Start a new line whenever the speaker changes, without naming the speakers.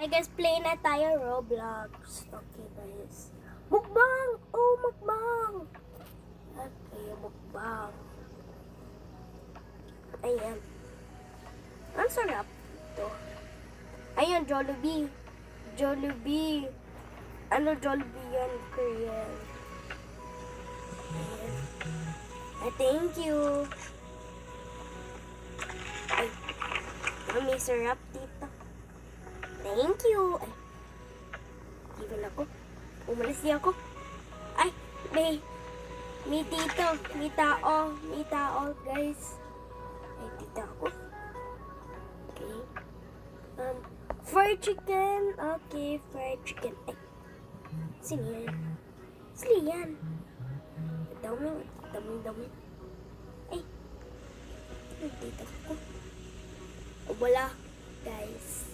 Hey guys, play na tayo Roblox. Okay guys. Mukbang! Oh, mukbang! Okay, mukbang. Ayan. Ang sarap ito. Ayan, Jollibee. Jollibee. Ano Jollibee yan? Korean. Ayan. Ay, thank you. Ay, may sarap dito. Thank you. Ay, even ako. Umalis niya ako. Ay, may dito. May tao, guys. Ay, dito ako. Okay. Fried chicken. Okay, fried chicken. Ay, sino yan? Sino yan? Dami. Ay, dito ako. O, wala, guys.